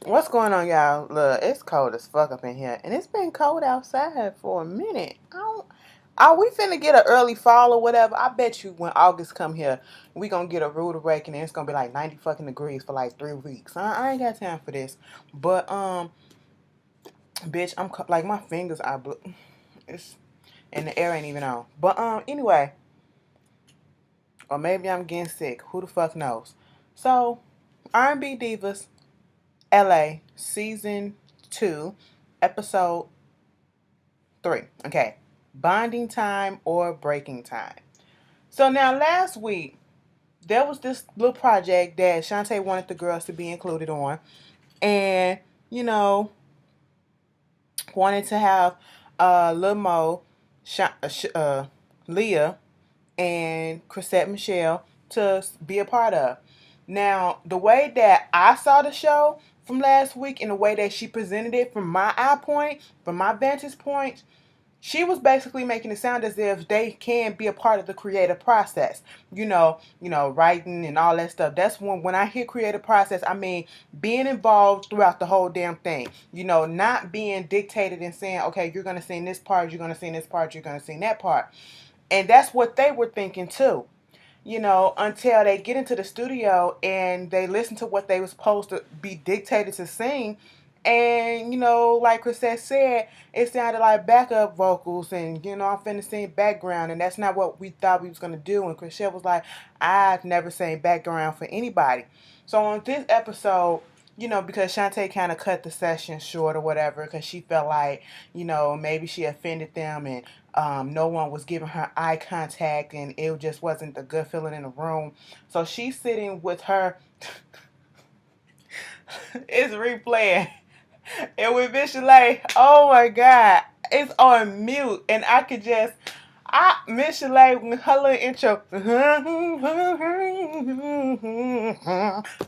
What's going on, y'all? Look, it's cold as fuck up in here, and it's been cold outside for a minute. I don't. Are we finna get an early fall or whatever? I bet you when August come here, we gonna get a rude awakening. It's gonna be like 90 fucking degrees for like 3 weeks. I ain't got time for this. But bitch, like my fingers are blue. It's and the air ain't even on. But anyway, or maybe I'm getting sick. Who the fuck knows? So, R&B Divas, LA, season 2, episode 3. Okay. Bonding time or breaking time. So now last week, there was this little project that Shantae wanted the girls to be included on. And, you know, wanted to have Lil Mo, Leah, and Chrisette Michelle to be a part of. Now, the way that I saw the show from last week and the way that she presented it from my eye point, from my vantage point, she was basically making it sound as if they can be a part of the creative process. Writing and all that stuff. That's when I hear creative process, I mean being involved throughout the whole damn thing. Not being dictated and saying, okay, you're gonna sing this part, you're gonna sing this part, you're gonna sing that part. And that's what they were thinking too. Until they get into the studio and they listen to what they were supposed to be dictated to sing. And, like Chrisette said, it sounded like backup vocals and, I'm finna sing background. And that's not what we thought we was going to do. And Chrisette was like, I've never sang background for anybody. So on this episode, because Shantae kind of cut the session short or whatever because she felt like, maybe she offended them and no one was giving her eye contact and it just wasn't a good feeling in the room. So she's sitting with her. It's replaying. And with Michel'le, oh my God, it's on mute. And I could just, Michel'le, with her little intro.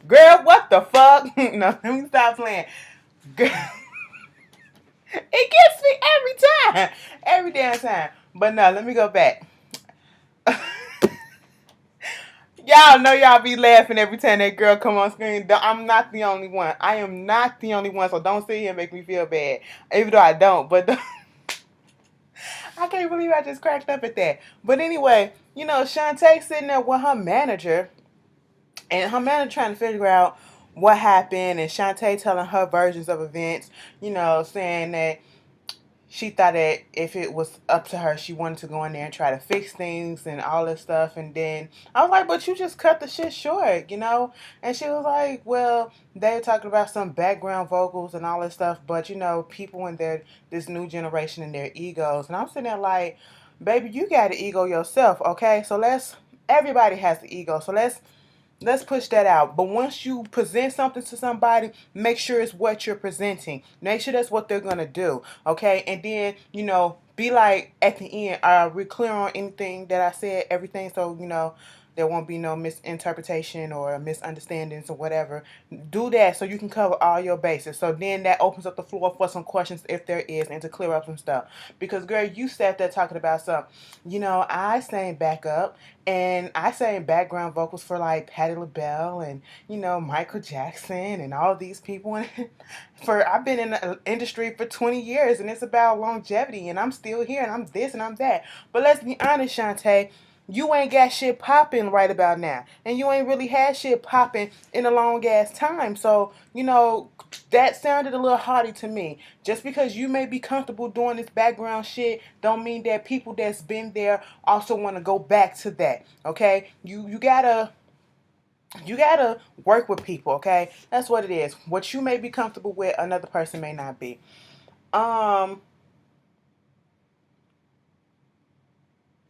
Girl, what the fuck? No, let me stop playing. Girl, it gets me every time. Every damn time. But no, let me go back. Y'all know y'all be laughing every time that girl come on screen. I'm not the only one. I am not the only one, so don't sit here and make me feel bad. Even though I don't, but I can't believe I just cracked up at that. But anyway, Shantae sitting there with her manager, and her manager trying to figure out what happened, and Shantae telling her versions of events, saying that she thought that if it was up to her, she wanted to go in there and try to fix things and all this stuff. And then I was like, but you just cut the shit short. And she was like, well, they're talking about some background vocals and all this stuff, but, people in this new generation and their egos. And I'm sitting there like, baby, you got an ego yourself, okay? So everybody has the ego. So let's push that out. But once you present something to somebody, make sure it's what you're presenting. Make sure that's what they're going to do. Okay. And then, be like at the end, are we clear on anything that I said, everything? So, there won't be no misinterpretation or misunderstandings or whatever. Do that so you can cover all your bases. So then that opens up the floor for some questions if there is and to clear up some stuff. Because, girl, you sat there talking about something. I sang backup and I sang background vocals for like Patti LaBelle and, Michael Jackson and all these people. And I've been in the industry for 20 years and it's about longevity and I'm still here and I'm this and I'm that. But let's be honest, Shantae. You ain't got shit popping right about now. And you ain't really had shit popping in a long ass time. So, that sounded a little haughty to me. Just because you may be comfortable doing this background shit don't mean that people that's been there also want to go back to that. Okay? You gotta work with people, okay? That's what it is. What you may be comfortable with, another person may not be.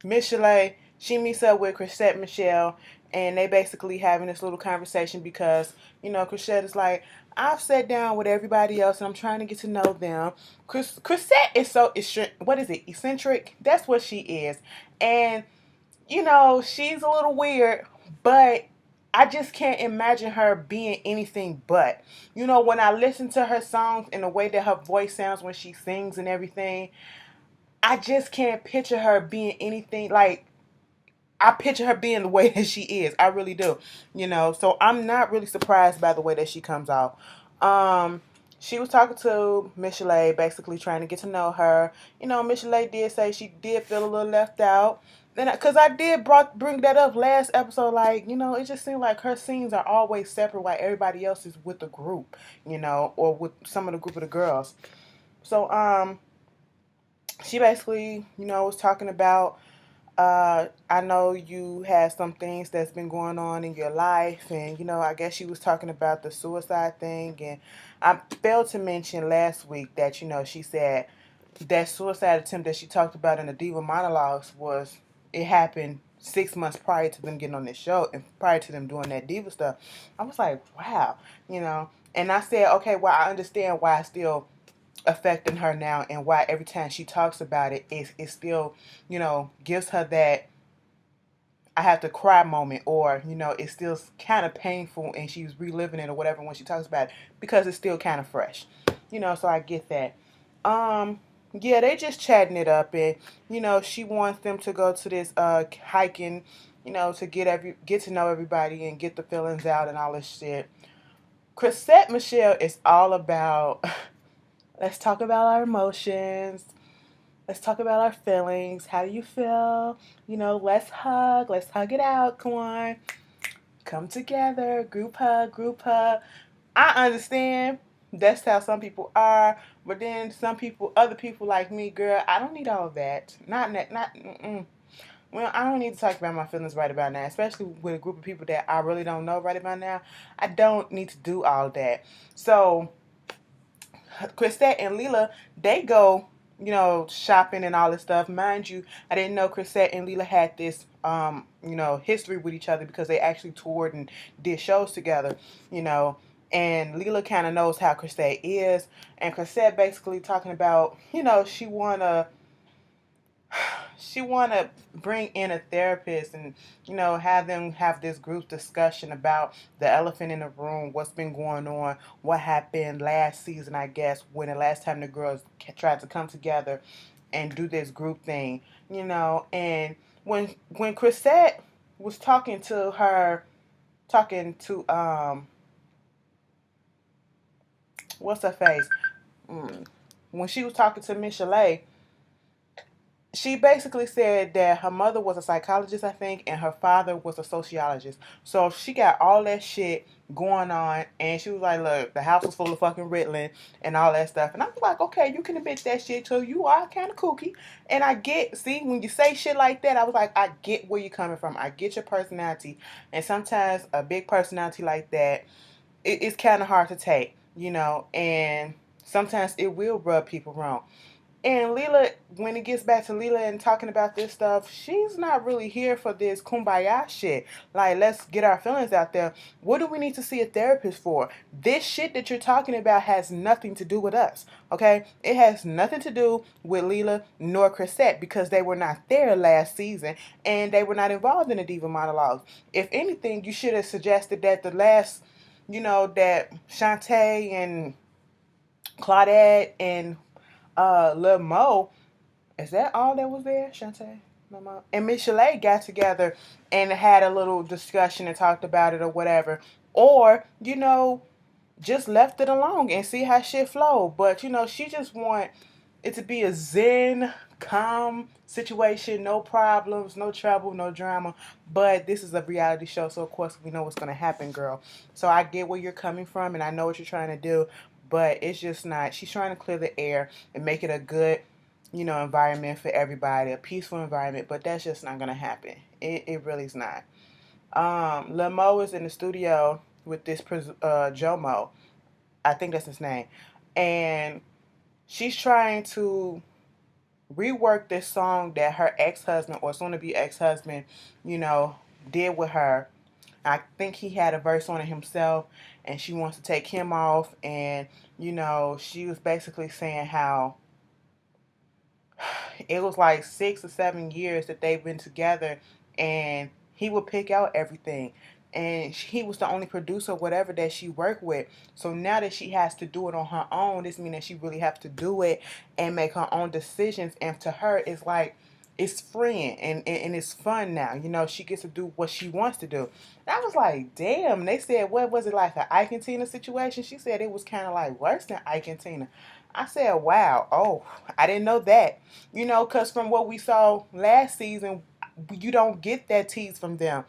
Michel'le, she meets up with Chrisette Michelle, and they basically having this little conversation because, Chrisette is like, I've sat down with everybody else and I'm trying to get to know them. Chrisette is so, what is it, eccentric? That's what she is. And, she's a little weird, but I just can't imagine her being anything but. When I listen to her songs and the way that her voice sounds when she sings and everything, I just can't picture her being anything like I picture her being the way that she is. I really do. So I'm not really surprised by the way that she comes off. Um, she was talking to Michel'le, basically trying to get to know her. Michel'le did say she did feel a little left out. Then, because I did bring that up last episode, like, it just seemed like her scenes are always separate while everybody else is with the group, or with some of the group of the girls. So, she basically, was talking about I know you had some things that's been going on in your life, and I guess she was talking about the suicide thing. And I failed to mention last week that she said that suicide attempt that she talked about in the Diva monologues it happened 6 months prior to them getting on this show and prior to them doing that Diva stuff. I was like, wow, and I said, okay, well, I understand why it's still affecting her now, and why every time she talks about it still, gives her that I have to cry moment, or it's still kind of painful and she's reliving it or whatever when she talks about it, because it's still kind of fresh, so I get that. Yeah, they just chatting it up, and she wants them to go to this hiking, to get to know everybody and get the feelings out and all this shit. Chrisette Michelle is all about let's talk about our emotions. Let's talk about our feelings. How do you feel? Let's hug. Let's hug it out. Come on. Come together. Group hug. Group hug. I understand. That's how some people are. But then other people like me, girl, I don't need all of that. Mm-mm. Well, I don't need to talk about my feelings right about now, especially with a group of people that I really don't know right about now. I don't need to do all of that. So, Chrisette and Leela, they go, shopping and all this stuff. Mind you, I didn't know Chrisette and Leela had this, history with each other, because they actually toured and did shows together, you know. And Leela kind of knows how Chrisette is, and Chrisette basically talking about, she wanna bring in a therapist, and have them have this group discussion about the elephant in the room, what's been going on, what happened last season, I guess, when the last time the girls tried to come together and do this group thing. And when Chrisette was talking to what's her face, when she was talking to Michel'le, she basically said that her mother was a psychologist, I think, and her father was a sociologist. So she got all that shit going on, and she was like, look, the house was full of fucking Ritalin and all that stuff. And I was like, okay, you can admit that shit too. You are kind of kooky. And see, when you say shit like that, I was like, I get where you're coming from. I get your personality. And sometimes a big personality like that, it's kind of hard to take, and sometimes it will rub people wrong. And Leela, when it gets back to Leela and talking about this stuff, she's not really here for this kumbaya shit. Like, let's get our feelings out there. What do we need to see a therapist for? This shit that you're talking about has nothing to do with us, okay? It has nothing to do with Leela nor Chrisette, because they were not there last season and they were not involved in the Diva monologues. If anything, you should have suggested that the last, that Shantae and Claudette and Lil Mo, is that all that was there? Shantae, Lil Mo, and Michel'le got together and had a little discussion and talked about it or whatever, or just left it alone and see how shit flow. But she just want it to be a zen, calm situation, no problems, no trouble, no drama. But this is a reality show, so of course we know what's gonna happen, girl. So I get where you're coming from, and I know what you're trying to do, but it's just not. She's trying to clear the air and make it a good, environment for everybody, a peaceful environment. But that's just not gonna happen. It really is not. Lil Mo is in the studio with this Jomo. I think that's his name, and she's trying to rework this song that her ex-husband, or soon-to-be ex-husband, you know, did with her. I think he had a verse on it himself, and she wants to take him off. And she was basically saying how it was like 6 or 7 years that they've been together, and he would pick out everything, and he was the only producer, whatever, that she worked with. So now that she has to do it on her own, this means that she really has to do it and make her own decisions. And to her, it's like it's freeing and it's fun now. You know, she gets to do what she wants to do. And I was like, damn. They said, what was it like, an Ike and Tina situation? She said it was kind of like worse than Ike and Tina. I said, wow. Oh, I didn't know that. You know, because from what we saw last season, you don't get that tease from them.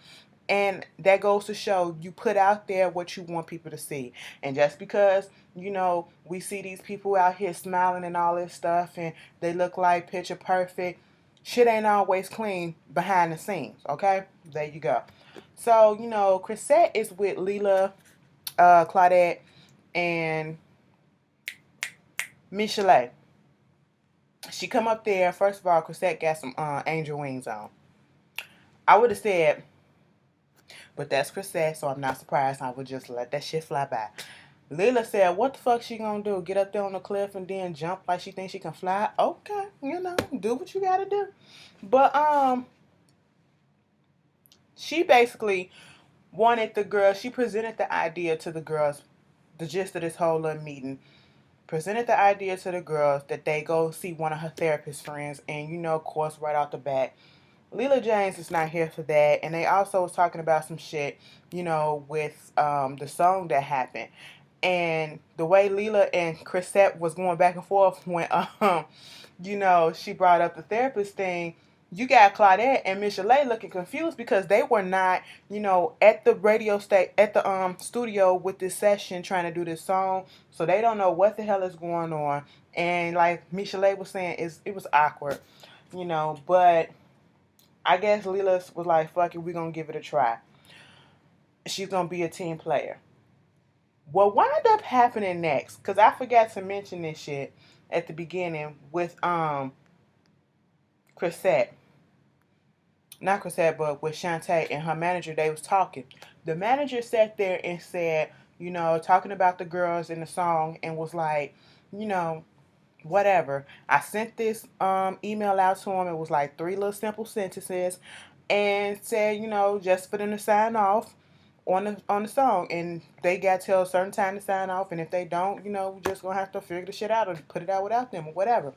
And that goes to show you put out there what you want people to see. And just because, you know, we see these people out here smiling and all this stuff and they look like picture perfect, shit ain't always clean behind the scenes, okay? There you go. So, you know, Chrisette is with Leela, Claudette, and Michel'le. She come up there. First of all, Chrisette got some angel wings on. I would have said, but that's Chrisette, so I'm not surprised. I would just let that shit fly by. Leela said, what the fuck she gonna do? Get up there on the cliff and then jump like she thinks she can fly? Okay, you know, do what you gotta do. But she basically wanted the girls, she presented the idea to the girls, the gist of this whole little meeting, presented the idea to the girls that they go see one of her therapist friends, and you know, of course, right off the bat, Leela James is not here for that. And they also was talking about some shit, you know, with the song that happened. And the way Leela and Chrisette was going back and forth when you know, she brought up the therapist thing, you got Claudette and Michel'le looking confused because they were not, you know, at the at the studio with this session trying to do this song. So they don't know what the hell is going on. And like Michel'le was saying, it was awkward, you know, but I guess Leela was like, fuck it, we're gonna give it a try. She's gonna be a team player. What wound up happening next, because I forgot to mention this shit at the beginning with Chrisette. Not Chrisette, but with Shantae and her manager, they was talking. The manager sat there and said, you know, talking about the girls in the song and was like, you know, whatever. I sent this email out to him. It was like 3 little simple sentences and said, you know, just for them to sign off on the song. And they got till a certain time to sign off. And if they don't, you know, we're just gonna have to figure the shit out or put it out without them or whatever.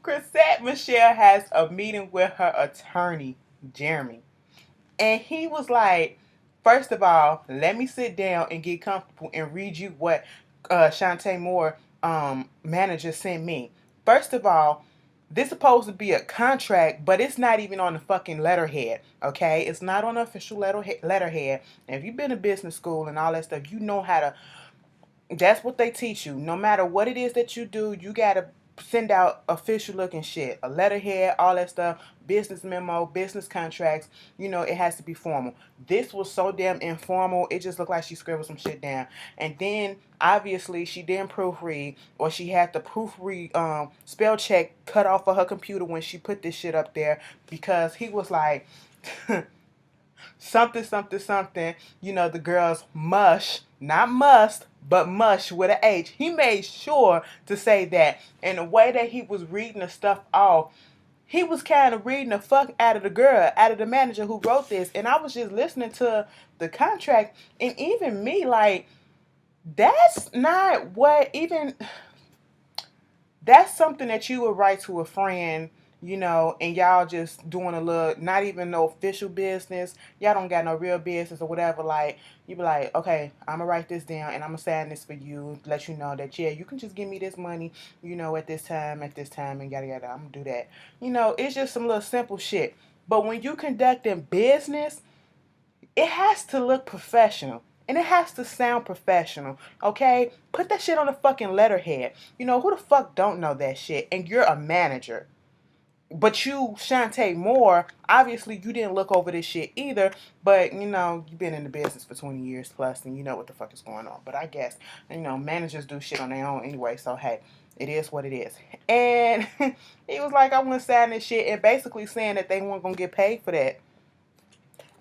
Chrisette Michelle has a meeting with her attorney, Jeremy. And he was like, first of all, let me sit down and get comfortable and read you what Shantae Moore manager sent me. First of all, this is supposed to be a contract, but it's not even on the fucking letterhead, okay? It's not on the official letterhead. And if you've been to business school and all that stuff, you know how to, that's what they teach you. No matter what it is that you do, you got to send out official looking shit, a letterhead, all that stuff, business memo, business contracts. You know, it has to be formal. This was so damn informal. It just looked like she scribbled some shit down. And then obviously she didn't proofread, or she had the proofread spell check cut off of her computer when she put this shit up there, because he was like something, something, something, you know, the girls mush, not must, but mush with an H. He made sure to say that. And the way that he was reading the stuff off, he was kind of reading the fuck out of the girl, out of the manager who wrote this. And I was just listening to the contract, and even me, like, that's not what even, that's something that you would write to a friend, you know, and y'all just doing a little, not even no official business. Y'all don't got no real business or whatever. Like, you be like, okay, I'm going to write this down and I'm going to sign this for you. Let you know that, yeah, you can just give me this money, you know, at this time, and yada, yada. I'm going to do that. You know, it's just some little simple shit. But when you conducting business, it has to look professional. And it has to sound professional, okay? Put that shit on a fucking letterhead. You know, who the fuck don't know that shit? And you're a manager. But you, Shantae Moore, obviously you didn't look over this shit either. But, you know, you've been in the business for 20 years plus and you know what the fuck is going on. But I guess, you know, managers do shit on their own anyway. So, hey, it is what it is. And he was like, I want to sign this shit, and basically saying that they weren't going to get paid for that.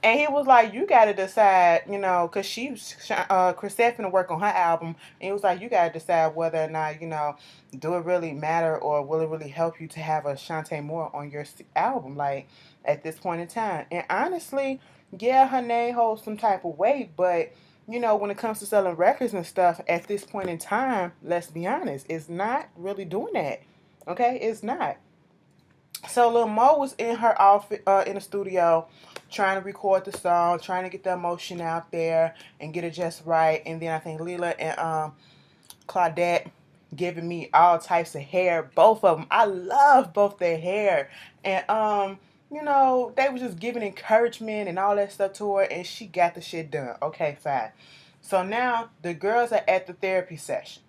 And he was like, you got to decide, you know, because Chrisette finna work on her album. And he was like, you got to decide whether or not, you know, do it really matter or will it really help you to have a Shantae Moore on your album, like, at this point in time. And honestly, yeah, her name holds some type of weight, but when it comes to selling records and stuff, at this point in time, let's be honest, it's not really doing that. Okay, it's not. So Lil Mo was in her office, in the studio, trying to record the song, trying to get the emotion out there and get it just right. And then I think Lila and Claudette giving me all types of hair. Both of them, I love both their hair, and they were just giving encouragement and all that stuff to her, and she got the shit done. Okay, fine. So now the girls are at the therapy session.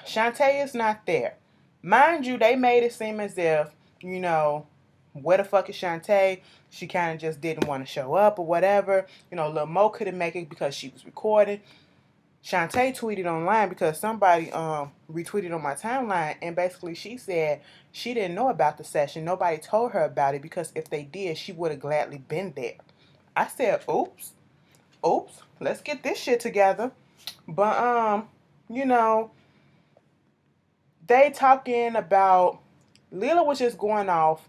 Shantae is not there. Mind you, they made it seem as if, where the fuck is Shantae? She kind of just didn't want to show up or whatever. Lil Mo couldn't make it because she was recording. Shantae tweeted online because somebody retweeted on my timeline, and basically she said she didn't know about the session. Nobody told her about it because if they did, she would have gladly been there. I said, oops, let's get this shit together. But you know, they talking about Lila was just going off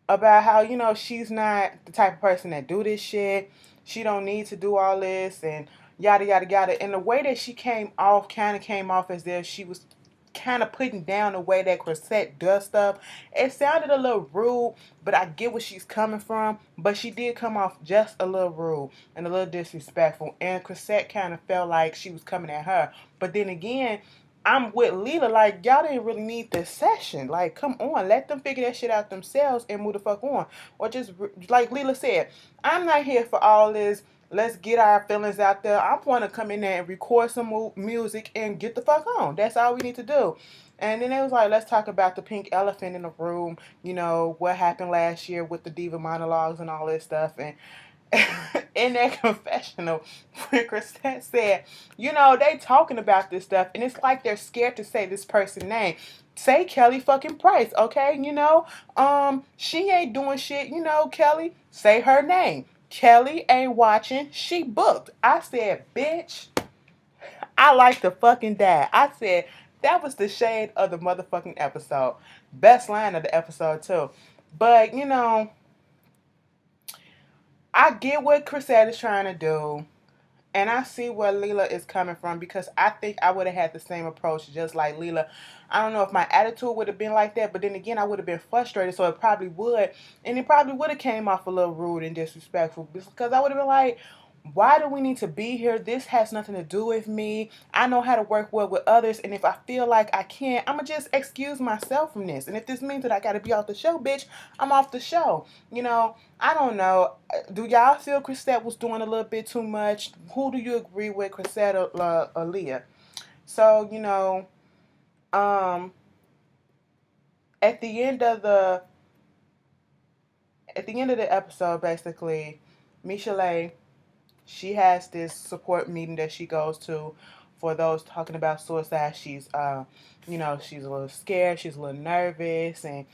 about how, she's not the type of person that do this shit. She don't need to do all this and yada yada yada. And the way that she kind of came off as if she was kind of putting down the way that Chrisette does stuff. It sounded a little rude, but I get where she's coming from. But she did come off just a little rude and a little disrespectful. And Chrisette kind of felt like she was coming at her. But then again, I'm with Lila, like, y'all didn't really need this session. Like, come on, let them figure that shit out themselves and move the fuck on. Or just, like Lila said, I'm not here for all this. Let's get our feelings out there. I want to come in there and record some music and get the fuck on. That's all we need to do. And then it was like, let's talk about the pink elephant in the room. What happened last year with the diva monologues and all this stuff. And in that confessional, when Chrisette said, they talking about this stuff, and it's like they're scared to say this person's name. Say Kelly fucking Price, okay? She ain't doing shit, Kelly. Say her name. Kelly ain't watching. She booked. I said, bitch, I like to fucking die. I said, that was the shade of the motherfucking episode. Best line of the episode, too. But, I get what Chrisette is trying to do. And I see where Lila is coming from because I think I would have had the same approach just like Lila. I don't know if my attitude would have been like that, but then again, I would have been frustrated, so it probably would. And it probably would have came off a little rude and disrespectful because I would have been like, why do we need to be here? This has nothing to do with me. I know how to work well with others, and if I feel like I can't, I'm going to just excuse myself from this. And if this means that I got to be off the show, bitch, I'm off the show. I don't know. Do y'all feel Chrisette was doing a little bit too much? Who do you agree with, Chrisette or Leah? So, um, at the end of the episode, basically, Michel'le, she has this support meeting that she goes to for those talking about suicide. She's a little scared, she's a little nervous, and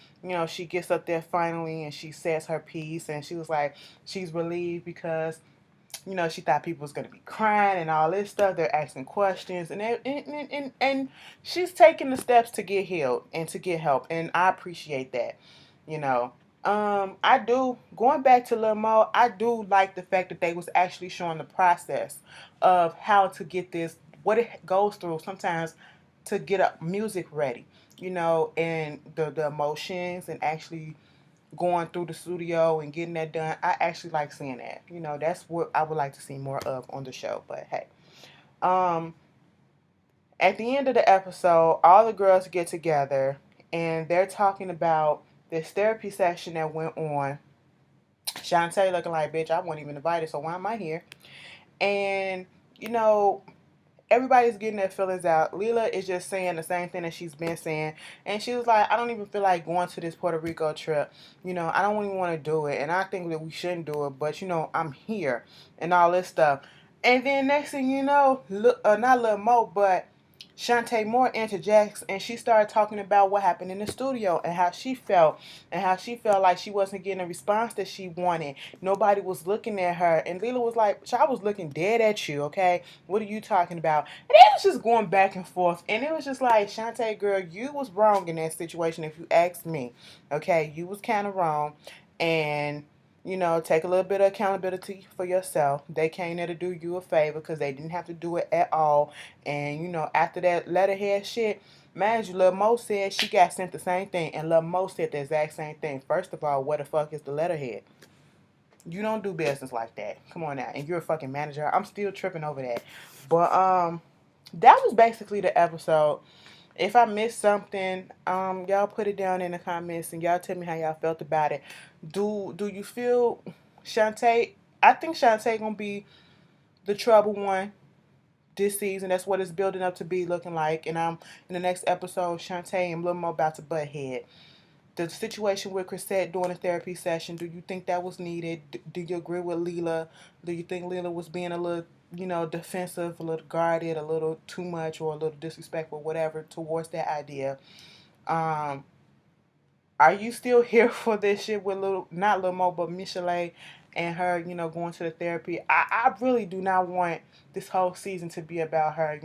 she gets up there finally and she says her piece, and she was like, she's relieved because she thought people was gonna be crying and all this stuff. They're asking questions, and she's taking the steps to get healed and to get help, and I appreciate that. You know, I do. Going back to Lil Mo, I do like the fact that they was actually showing the process of how to get this, what it goes through sometimes to get up music ready. And the emotions and actually going through the studio and getting that done. I actually like seeing that. That's what I would like to see more of on the show. But hey, um, at the end of the episode, all the girls get together and they're talking about this therapy session that went on. Shantae looking like, bitch, I wasn't even invited, so why am I here? And you know, everybody's getting their feelings out. Lila is just saying the same thing that she's been saying. And she was like, I don't even feel like going to this Puerto Rico trip. I don't even want to do it. And I think that we shouldn't do it. But, I'm here and all this stuff. And then next thing you know, not Lil Mo, but Shantae Moore interjects and she started talking about what happened in the studio and how she felt like she wasn't getting a response that she wanted. Nobody was looking at her. And Lila was like, I was looking dead at you, okay? What are you talking about? And it was just going back and forth. And it was just like, Shantae, girl, you was wrong in that situation if you ask me. Okay? You was kind of wrong. And take a little bit of accountability for yourself. They came there to do you a favor because they didn't have to do it at all. And, after that letterhead shit, mind you, Lil Mo said she got sent the same thing. And Lil Mo said the exact same thing. First of all, what the fuck is the letterhead? You don't do business like that. Come on now. And you're a fucking manager. I'm still tripping over that. But, that was basically the episode. If I missed something, y'all put it down in the comments and y'all tell me how y'all felt about it. Do you feel Shantae? I think Shantae gonna be the trouble one this season. That's what it's building up to be looking like. And in the next episode, Shantae and Lil Mo about to butt head. The situation with Chrisette during a therapy session, do you think that was needed? Do you agree with Leela? Do you think Leela was being a little, defensive, a little guarded, a little too much, or a little disrespectful, whatever, towards that idea? Um, are you still here for this shit with not Lil Mo, but Michel'le and her, going to the therapy? I really do not want this whole season to be about her,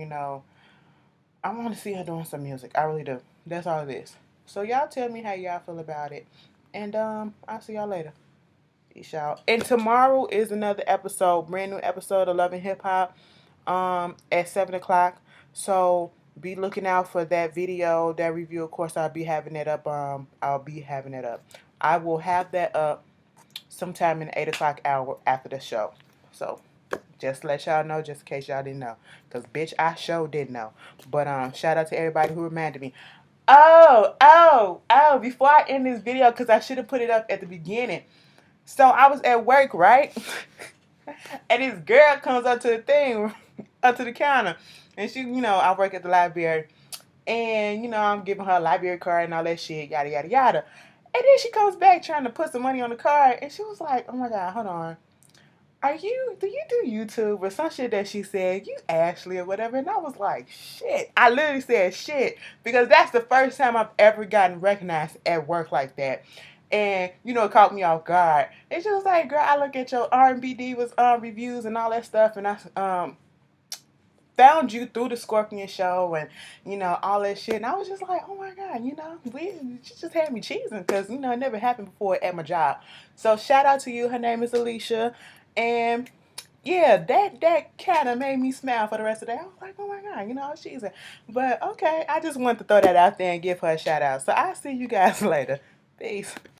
I want to see her doing some music. I really do. That's all it is. So y'all tell me how y'all feel about it. And I'll see y'all later. Peace out. And tomorrow is another episode, brand new episode of Love and Hip Hop at 7 o'clock. So be looking out for that video, that review. Of course, I'll be having it up. I'll be having it up. I will have that up sometime in the 8 o'clock hour after the show. So just to let y'all know, just in case y'all didn't know. Because, bitch, I sure didn't know. But shout out to everybody who reminded me. Before I end this video, because I should have put it up at the beginning. So I was at work, right? And this girl comes up to the thing, up to the counter. And she, I work at the library. And, I'm giving her a library card and all that shit, yada, yada, yada. And then she comes back trying to put some money on the card. And she was like, oh my God, hold on. Do you do YouTube or some shit that she said, you Ashley or whatever? And I was like, shit. I literally said shit because that's the first time I've ever gotten recognized at work like that. And, it caught me off guard. And she was like, girl, I look at your R&B Divas reviews and all that stuff. And I found you through the Scorpion show and, all that shit. And I was just like, oh my God, she just had me cheesing because, it never happened before at my job. So shout out to you. Her name is Alicia. And yeah, that kind of made me smile for the rest of the day. I was like, oh my God, she's a. But okay, I just wanted to throw that out there and give her a shout out. So I'll see you guys later. Peace.